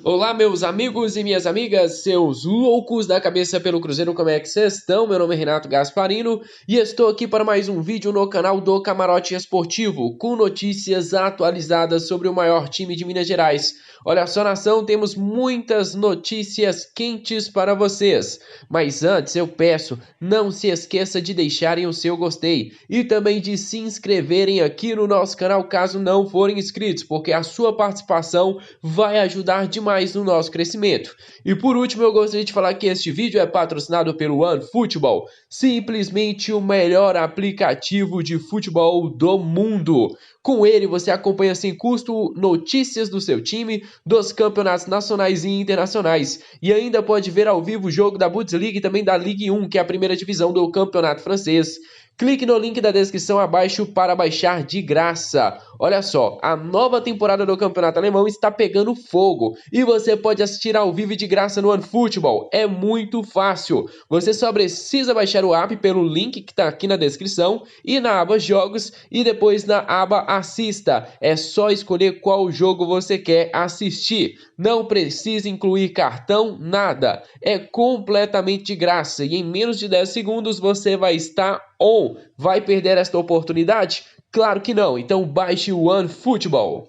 Olá, meus amigos e minhas amigas, seus loucos da cabeça pelo Cruzeiro, como é que vocês estão? Meu nome é Renato Gasparino e estou aqui para mais um vídeo no canal do Camarote Esportivo, com notícias atualizadas sobre o maior time de Minas Gerais. Olha só, nação, temos muitas notícias quentes para vocês. Mas antes eu peço, não se esqueça de deixarem o seu gostei e também de se inscreverem aqui no nosso canal caso não forem inscritos, porque a sua participação vai ajudar demais no nosso crescimento. E por último, eu gostaria de falar que este vídeo é patrocinado pelo OneFootball, simplesmente o melhor aplicativo de futebol do mundo. Com ele, você acompanha sem custo notícias do seu time, dos campeonatos nacionais e internacionais, e ainda pode ver ao vivo o jogo da Bundesliga e também da Ligue 1, que é a primeira divisão do campeonato francês. Clique no link da descrição abaixo para baixar de graça. Olha só, a nova temporada do Campeonato Alemão está pegando fogo e você pode assistir ao vivo de graça no OneFootball. É muito fácil. Você só precisa baixar o app pelo link que está aqui na descrição e na aba Jogos e depois na aba Assista. É só escolher qual jogo você quer assistir. Não precisa incluir cartão, nada. É completamente de graça e em menos de 10 segundos você vai estar on. Vai perder esta oportunidade? Claro que não, então baixe o OneFootball.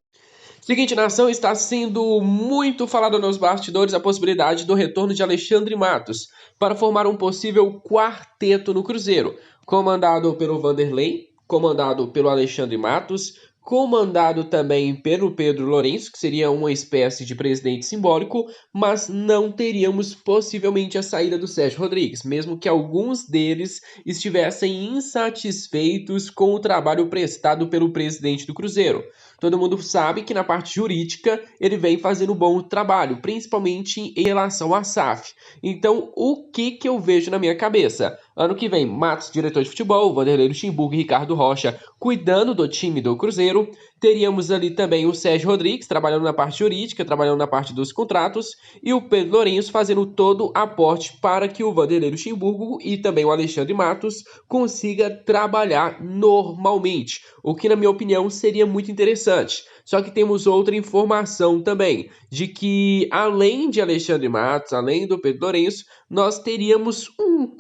Seguinte, nação, está sendo muito falado nos bastidores a possibilidade do retorno de Alexandre Matos para formar um possível quarteto no Cruzeiro, comandado pelo Vanderlei, comandado pelo Alexandre Matos, comandado também pelo Pedro Lourenço, que seria uma espécie de presidente simbólico, mas não teríamos possivelmente a saída do Sérgio Rodrigues, mesmo que alguns deles estivessem insatisfeitos com o trabalho prestado pelo presidente do Cruzeiro. Todo mundo sabe que na parte jurídica ele vem fazendo um bom trabalho, principalmente em relação à SAF. Então, o que eu vejo na minha cabeça? Ano que vem, Matos, diretor de futebol, Vanderlei Luxemburgo e Ricardo Rocha cuidando do time do Cruzeiro. Teríamos ali também o Sérgio Rodrigues trabalhando na parte jurídica, trabalhando na parte dos contratos, e o Pedro Lourenço fazendo todo aporte para que o Vanderlei Luxemburgo e também o Alexandre Matos consiga trabalhar normalmente, o que na minha opinião seria muito interessante. Só que temos outra informação também, de que além de Alexandre Matos, além do Pedro Lourenço, nós teríamos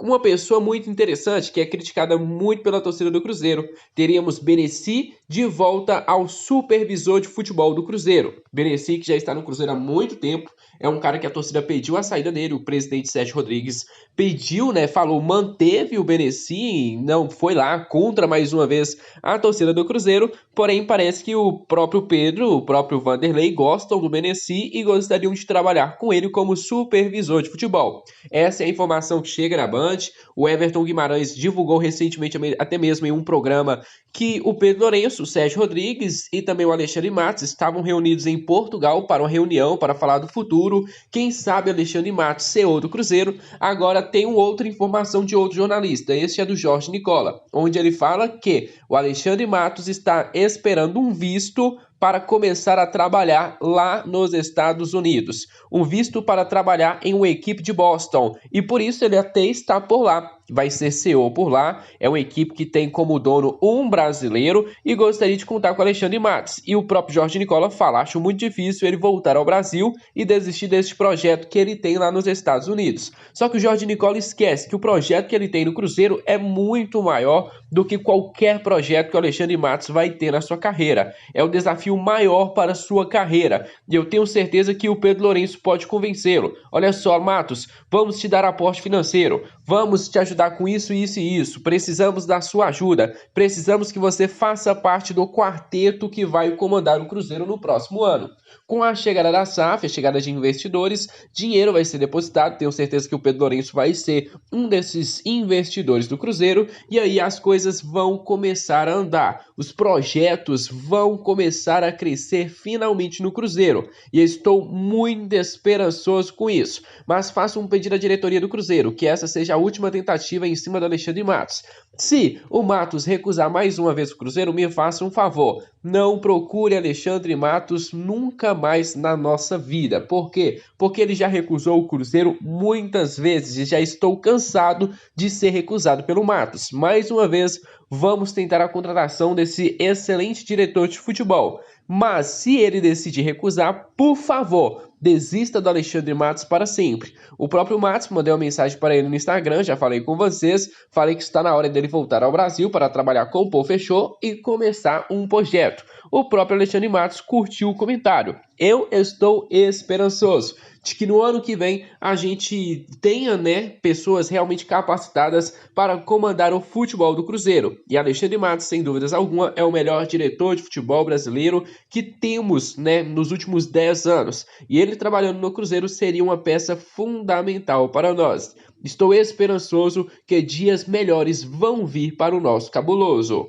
uma pessoa muito interessante, que é criticada muito pela torcida do Cruzeiro. Teríamos Benessi de volta ao supervisor de futebol do Cruzeiro. Benessi, que já está no Cruzeiro há muito tempo, é um cara que a torcida pediu a saída dele, o presidente Sérgio Rodrigues pediu, falou, manteve o Benessi, não foi lá contra mais uma vez a torcida do Cruzeiro, porém parece que o próprio Pedro, o próprio Vanderlei gostam do Benessi e gostariam de trabalhar com ele como supervisor de futebol. Essa é a informação que chega na Band. O Everton Guimarães divulgou recentemente, até mesmo em um programa, que o Pedro Lourenço, o Sérgio Rodrigues e também o Alexandre Matos estavam reunidos em Portugal para uma reunião para falar do futuro. Quem sabe Alexandre Matos, CEO do Cruzeiro. Agora tem uma outra informação de outro jornalista, este é do Jorge Nicola, onde ele fala que o Alexandre Matos está esperando um visto para começar a trabalhar lá nos Estados Unidos. Um visto para trabalhar em uma equipe de Boston. E por isso ele até está por lá. Vai ser CEO por lá. É uma equipe que tem como dono um brasileiro e gostaria de contar com Alexandre Matos. E o próprio Jorge Nicola fala, acho muito difícil ele voltar ao Brasil e desistir deste projeto que ele tem lá nos Estados Unidos. Só que o Jorge Nicola esquece que o projeto que ele tem no Cruzeiro é muito maior do que qualquer projeto que o Alexandre Matos vai ter na sua carreira. É o desafio maior para a sua carreira. E eu tenho certeza que o Pedro Lourenço pode convencê-lo. Olha só, Matos, vamos te dar aporte financeiro. Vamos te ajudar com isso, isso e isso. Precisamos da sua ajuda. Precisamos que você faça parte do quarteto que vai comandar o Cruzeiro no próximo ano. Com a chegada da SAF, a chegada de investidores, dinheiro vai ser depositado. Tenho certeza que o Pedro Lourenço vai ser um desses investidores do Cruzeiro. E aí as coisas vão começar a andar. Os projetos vão começar a crescer finalmente no Cruzeiro. E estou muito esperançoso com isso. Mas faço um pedido à diretoria do Cruzeiro, que essa seja a última tentativa em cima do Alexandre Matos. Se o Matos recusar mais uma vez o Cruzeiro, me faça um favor. Não procure Alexandre Matos nunca mais na nossa vida. Por quê? Porque ele já recusou o Cruzeiro muitas vezes e já estou cansado de ser recusado pelo Matos. Mais uma vez, vamos tentar a contratação desse excelente diretor de futebol. Mas se ele decidir recusar, por favor, desista do Alexandre Matos para sempre. O próprio Matos, mandei uma mensagem para ele no Instagram, já falei com vocês, falei que está na hora dele voltar ao Brasil para trabalhar com o Pô Fechou e começar um projeto. O próprio Alexandre Matos curtiu o comentário. Eu estou esperançoso de que no ano que vem a gente tenha, pessoas realmente capacitadas para comandar o futebol do Cruzeiro. E Alexandre Matos, sem dúvidas alguma, é o melhor diretor de futebol brasileiro que temos, nos últimos 10 anos. E ele trabalhando no Cruzeiro seria uma peça fundamental para nós. Estou esperançoso que dias melhores vão vir para o nosso cabuloso.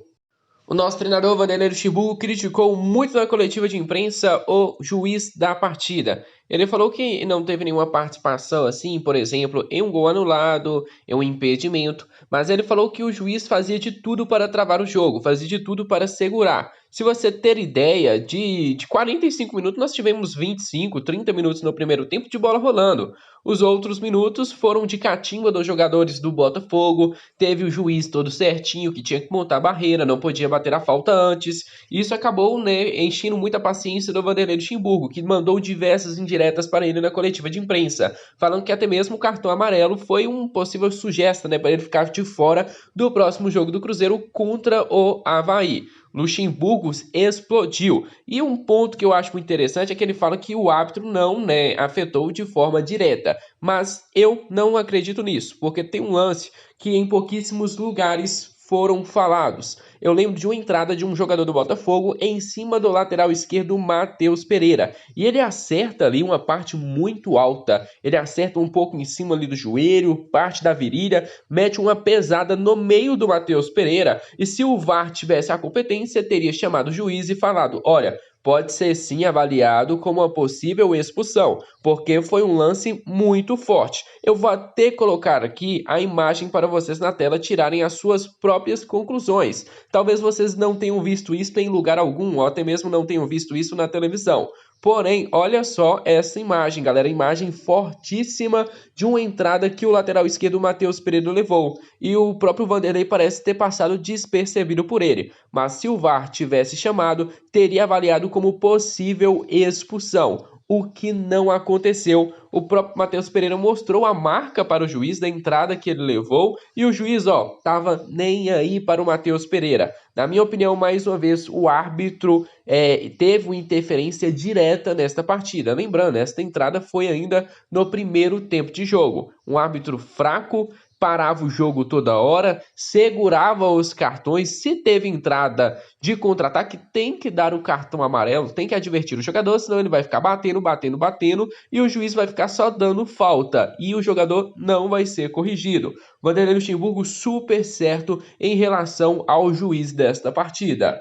O nosso treinador Vanderlei Luxemburgo criticou muito na coletiva de imprensa o juiz da partida. Ele falou que não teve nenhuma participação assim, por exemplo, em um gol anulado, em um impedimento, mas ele falou que o juiz fazia de tudo para travar o jogo, fazia de tudo para segurar. Se você ter ideia, de 45 minutos nós tivemos 25, 30 minutos no primeiro tempo de bola rolando. Os outros minutos foram de catimba dos jogadores do Botafogo, teve o juiz todo certinho, que tinha que montar a barreira, não podia bater a falta antes. Isso acabou, enchendo muita paciência do Vanderlei Luxemburgo, que mandou diversas indiretas para ele na coletiva de imprensa, falando que até mesmo o cartão amarelo foi um possível sugestão, para ele ficar de fora do próximo jogo do Cruzeiro contra o Avaí. Luxemburgo explodiu. E um ponto que eu acho muito interessante é que ele fala que o árbitro não, afetou de forma direta. Mas eu não acredito nisso, porque tem um lance que em pouquíssimos lugares foram falados. Eu lembro de uma entrada de um jogador do Botafogo em cima do lateral esquerdo Matheus Pereira. E ele acerta ali uma parte muito alta. Ele acerta um pouco em cima ali do joelho, parte da virilha, mete uma pesada no meio do Matheus Pereira. E se o VAR tivesse a competência, teria chamado o juiz e falado: olha, pode ser sim avaliado como uma possível expulsão, porque foi um lance muito forte. Eu vou até colocar aqui a imagem para vocês na tela tirarem as suas próprias conclusões. Talvez vocês não tenham visto isso em lugar algum, ou até mesmo não tenham visto isso na televisão. Porém, olha só essa imagem, galera, imagem fortíssima de uma entrada que o lateral esquerdo Matheus Pereira levou. E o próprio Vanderlei parece ter passado despercebido por ele. Mas se o VAR tivesse chamado, teria avaliado como possível expulsão. O que não aconteceu. O próprio Matheus Pereira mostrou a marca para o juiz da entrada que ele levou e o juiz, tava nem aí para o Matheus Pereira. Na minha opinião, mais uma vez, o árbitro teve uma interferência direta nesta partida. Lembrando, esta entrada foi ainda no primeiro tempo de jogo. Um árbitro fraco, parava o jogo toda hora, segurava os cartões. Se teve entrada de contra-ataque, tem que dar o cartão amarelo, tem que advertir o jogador, senão ele vai ficar batendo e o juiz vai ficar só dando falta e o jogador não vai ser corrigido. Vanderlei Luxemburgo super certo em relação ao juiz desta partida.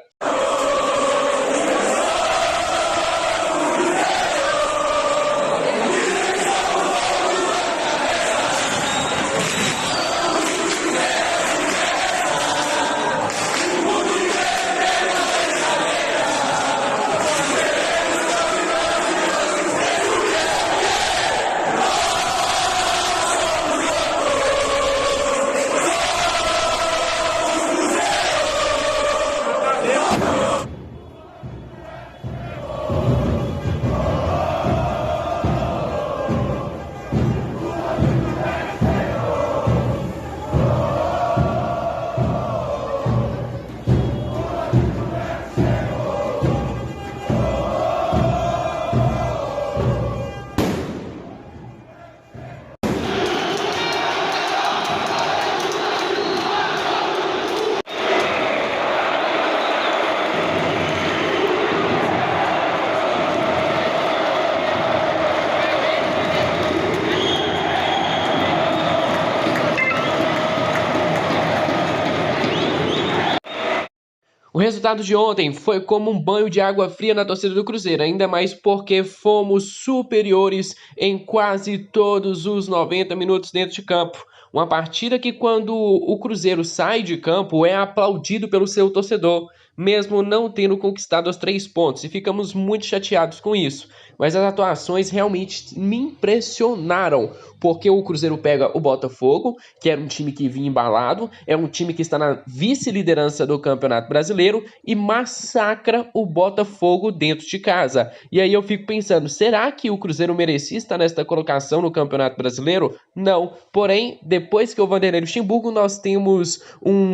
O resultado de ontem foi como um banho de água fria na torcida do Cruzeiro, ainda mais porque fomos superiores em quase todos os 90 minutos dentro de campo. Uma partida que, quando o Cruzeiro sai de campo, é aplaudido pelo seu torcedor. mesmo não tendo conquistado os 3 pontos, e ficamos muito chateados com isso. Mas as atuações realmente me impressionaram, porque o Cruzeiro pega o Botafogo, que era um time que vinha embalado, é um time que está na vice-liderança do Campeonato Brasileiro, e massacra o Botafogo dentro de casa. E aí eu fico pensando, será que o Cruzeiro merecia estar nesta colocação no Campeonato Brasileiro? Não. Porém, depois que o Vanderlei Luxemburgo, nós temos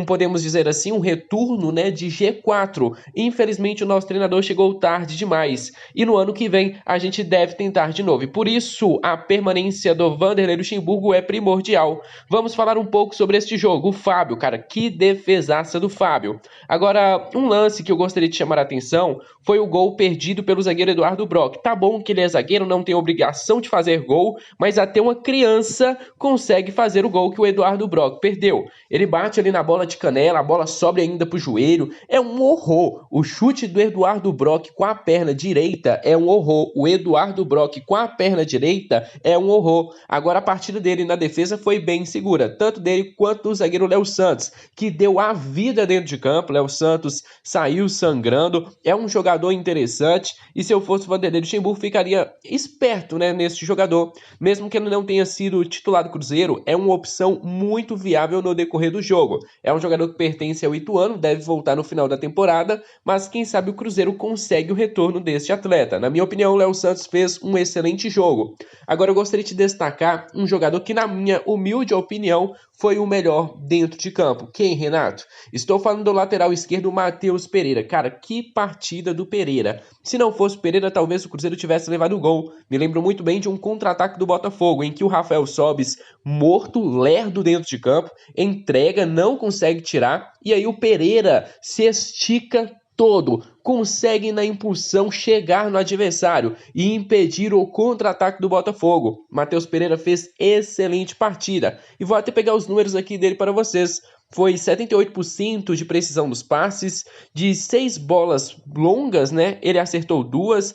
podemos dizer assim, um retorno, né, de G4. Infelizmente, o nosso treinador chegou tarde demais. E no ano que vem, a gente deve tentar de novo. E por isso, a permanência do Vanderlei Luxemburgo é primordial. Vamos falar um pouco sobre este jogo. O Fábio, cara, que defesaça do Fábio. Agora, um lance que eu gostaria de chamar a atenção foi o gol perdido pelo zagueiro Eduardo Brock. Tá bom que ele é zagueiro, não tem obrigação de fazer gol, mas até uma criança consegue fazer o gol que o Eduardo Brock perdeu. Ele bate ali na bola de canela, a bola sobe ainda pro joelho. É um horror. O chute do Eduardo Brock com a perna direita é um horror. O Eduardo Brock com a perna direita é um horror. Agora a partida dele na defesa foi bem segura, tanto dele quanto do zagueiro Léo Santos, que deu a vida dentro de campo. Léo Santos saiu sangrando. É um jogador interessante, e se eu fosse o Vanderlei Luxemburgo, ficaria esperto, né, nesse jogador. Mesmo que ele não tenha sido titular do Cruzeiro, é uma opção muito viável no decorrer do jogo. É um jogador que pertence ao Ituano, deve voltar no final da temporada, mas quem sabe o Cruzeiro consegue o retorno deste atleta. Na minha opinião, o Léo Santos fez um excelente jogo. Agora eu gostaria de destacar um jogador que, na minha humilde opinião, foi o melhor dentro de campo. Quem, Renato? Estou falando do lateral esquerdo, Matheus Pereira. Cara, que partida do Pereira. Se não fosse o Pereira, talvez o Cruzeiro tivesse levado o gol. Me lembro muito bem de um contra-ataque do Botafogo, em que o Rafael Sobis, morto, lerdo dentro de campo, entrega, não consegue tirar, e aí o Pereira se estica todo, consegue na impulsão chegar no adversário e impedir o contra-ataque do Botafogo. Matheus Pereira fez excelente partida, e vou até pegar os números aqui dele para vocês. Foi 78% de precisão dos passes, de 6 bolas longas, né? Ele acertou 2,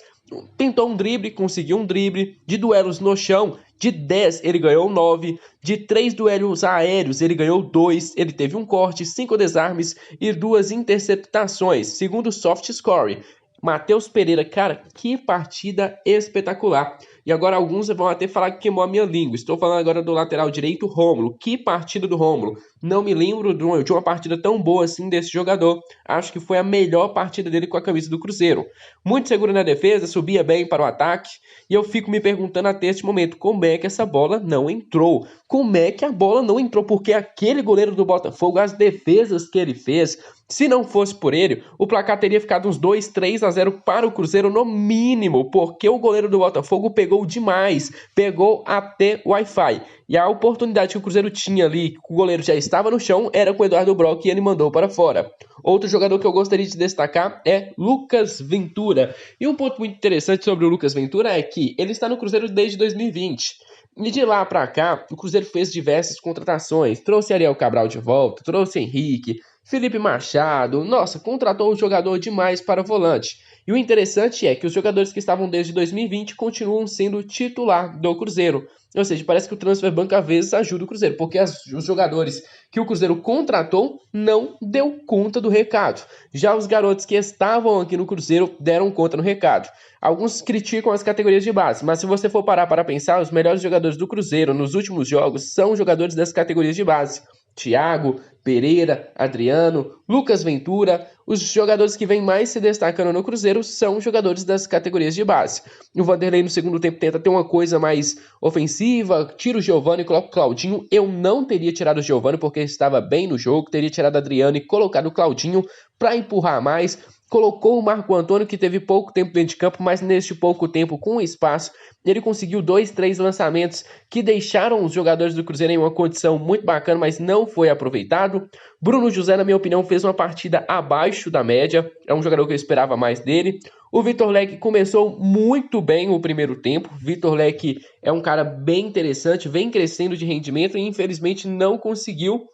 tentou um drible, conseguiu um drible, de duelos no chão, de 10 ele ganhou 9, de 3 duelos aéreos ele ganhou 2, ele teve um corte, 5 desarmes e 2 interceptações, segundo o soft score. Matheus Pereira, cara, que partida espetacular. E agora alguns vão até falar que queimou a minha língua. Estou falando agora do lateral direito, Rômulo. Que partida do Rômulo. Não me lembro de uma partida tão boa assim desse jogador. Acho que foi a melhor partida dele com a camisa do Cruzeiro. Muito seguro na defesa, subia bem para o ataque. E eu fico me perguntando até este momento, como é que essa bola não entrou? Como é que a bola não entrou? Porque aquele goleiro do Botafogo, as defesas que ele fez, se não fosse por ele, o placar teria ficado uns 2-3-0 para o Cruzeiro no mínimo, porque o goleiro do Botafogo pegou demais, pegou até Wi-Fi. E a oportunidade que o Cruzeiro tinha ali, que o goleiro já estava no chão, era com o Eduardo Brock e ele mandou para fora. Outro jogador que eu gostaria de destacar é Lucas Ventura. E um ponto muito interessante sobre o Lucas Ventura é que ele está no Cruzeiro desde 2020. E de lá para cá, o Cruzeiro fez diversas contratações. Trouxe Ariel Cabral de volta, trouxe Henrique, Felipe Machado. Nossa, contratou um jogador demais para volante. E o interessante é que os jogadores que estavam desde 2020 continuam sendo titular do Cruzeiro. Ou seja, parece que o transfer banco às vezes ajuda o Cruzeiro, porque os jogadores que o Cruzeiro contratou não deu conta do recado. Já os garotos que estavam aqui no Cruzeiro deram conta no recado. Alguns criticam as categorias de base, mas se você for parar para pensar, os melhores jogadores do Cruzeiro nos últimos jogos são jogadores das categorias de base. Thiago, Pereira, Adriano, Lucas Ventura. Os jogadores que vêm mais se destacando no Cruzeiro são jogadores das categorias de base. O Vanderlei no segundo tempo tenta ter uma coisa mais ofensiva, tira o Giovani e coloca o Claudinho. Eu não teria tirado o Giovani porque estava bem no jogo, teria tirado o Adriano e colocado o Claudinho para empurrar mais. Colocou o Marco Antônio, que teve pouco tempo dentro de campo, mas neste pouco tempo, com espaço, ele conseguiu 2, 3 lançamentos que deixaram os jogadores do Cruzeiro em uma condição muito bacana, mas não foi aproveitado. Bruno José, na minha opinião, fez uma partida abaixo da média, é um jogador que eu esperava mais dele. O Vitor Leque começou muito bem o primeiro tempo. Vitor Leque é um cara bem interessante, vem crescendo de rendimento e infelizmente não conseguiu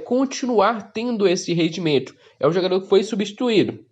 continuar tendo esse rendimento. É um jogador que foi substituído.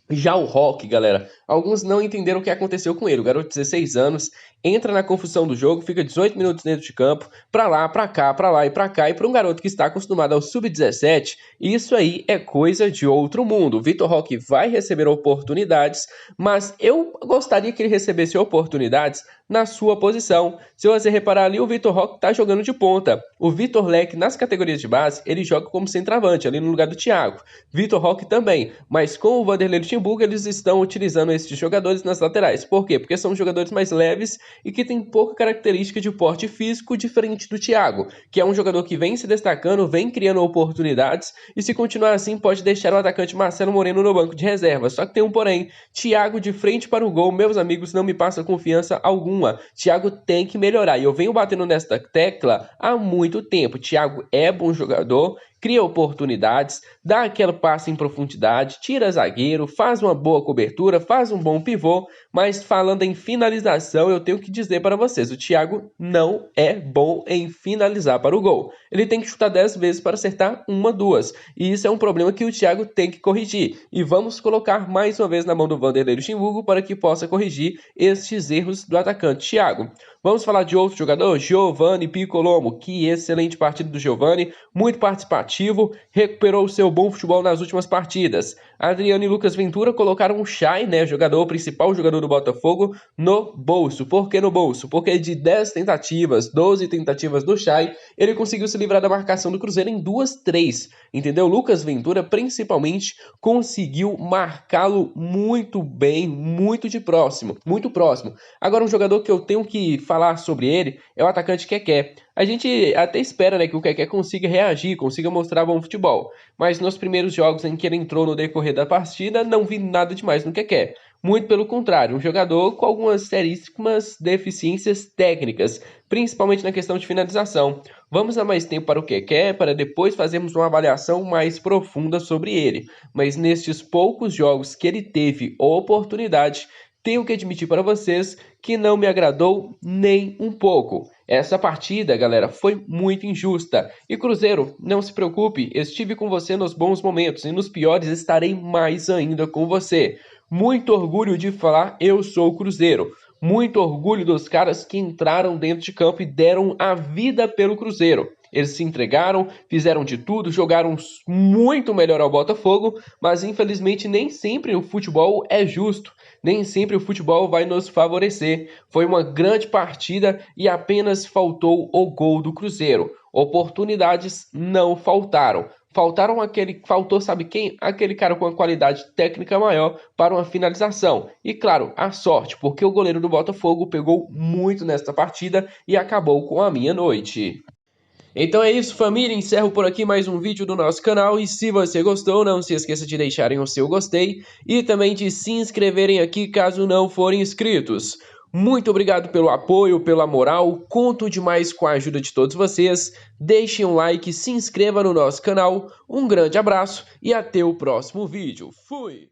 Já o Roque, galera, alguns não entenderam o que aconteceu com ele. O garoto de 16 anos entra na confusão do jogo, fica 18 minutos dentro de campo, pra lá, pra cá, pra lá e pra cá. E para um garoto que está acostumado ao sub-17, isso aí é coisa de outro mundo. O Vitor Roque vai receber oportunidades, mas eu gostaria que ele recebesse oportunidades na sua posição. Se você reparar ali, o Vitor Roque está jogando de ponta. O Vitor Leque, nas categorias de base, ele joga como centroavante, ali no lugar do Thiago. Vitor Roque também, mas com o Vanderlei Luxemburgo, eles estão utilizando esses jogadores nas laterais. Por quê? Porque são jogadores mais leves e que têm pouca característica de porte físico, diferente do Thiago, que é um jogador que vem se destacando, vem criando oportunidades, e se continuar assim, pode deixar o atacante Marcelo Moreno no banco de reserva. Só que tem um porém, Thiago de frente para o gol, meus amigos, não me passa confiança alguma. Thiago tem que melhorar, e eu venho batendo nesta tecla há muito tempo. Thiago é bom jogador, cria oportunidades, dá aquele passe em profundidade, tira zagueiro, faz uma boa cobertura, faz um bom pivô, mas falando em finalização, eu tenho que dizer para vocês, o Thiago não é bom em finalizar para o gol. Ele tem que chutar 10 vezes para acertar uma, duas, e isso é um problema que o Thiago tem que corrigir. E vamos colocar mais uma vez na mão do Vanderlei Luxemburgo para que possa corrigir estes erros do atacante Thiago. Vamos falar de outro jogador, Giovanni Piccolomo. Que excelente partida do Giovanni, muito participativo, recuperou o seu bom futebol nas últimas partidas. Adriano e Lucas Ventura colocaram o Chay, né, jogador principal, jogador do Botafogo, no bolso. Por que no bolso? Porque de 10 tentativas, 12 tentativas do Chay, ele conseguiu se livrar da marcação do Cruzeiro em 2, 3. Entendeu? Lucas Ventura, principalmente, conseguiu marcá-lo muito bem, muito próximo. Agora, um jogador que eu tenho que falar sobre ele é o atacante Keké. A gente até espera, né, que o Keké consiga reagir, consiga mostrar bom futebol. Mas nos primeiros jogos em que ele entrou no decorrer da partida, não vi nada demais no Keké. Muito pelo contrário, um jogador com algumas seríssimas deficiências técnicas, principalmente na questão de finalização. Vamos dar mais tempo para o Keké, para depois fazermos uma avaliação mais profunda sobre ele. Mas nestes poucos jogos que ele teve oportunidade, tenho que admitir para vocês que não me agradou nem um pouco. Essa partida, galera, foi muito injusta. E Cruzeiro, não se preocupe, estive com você nos bons momentos e nos piores estarei mais ainda com você. Muito orgulho de falar eu sou Cruzeiro. Muito orgulho dos caras que entraram dentro de campo e deram a vida pelo Cruzeiro. Eles se entregaram, fizeram de tudo, jogaram muito melhor ao Botafogo, mas infelizmente nem sempre o futebol é justo, nem sempre o futebol vai nos favorecer. Foi uma grande partida e apenas faltou o gol do Cruzeiro. Oportunidades não faltaram. Faltou, sabe quem? Aquele cara com a qualidade técnica maior para uma finalização. E claro, a sorte, porque o goleiro do Botafogo pegou muito nesta partida e acabou com a minha noite. Então é isso, família. Encerro por aqui mais um vídeo do nosso canal. E se você gostou, não se esqueça de deixarem o seu gostei e também de se inscreverem aqui caso não forem inscritos. Muito obrigado pelo apoio, pela moral. Conto demais com a ajuda de todos vocês. Deixem um like, se inscreva no nosso canal. Um grande abraço e até o próximo vídeo. Fui!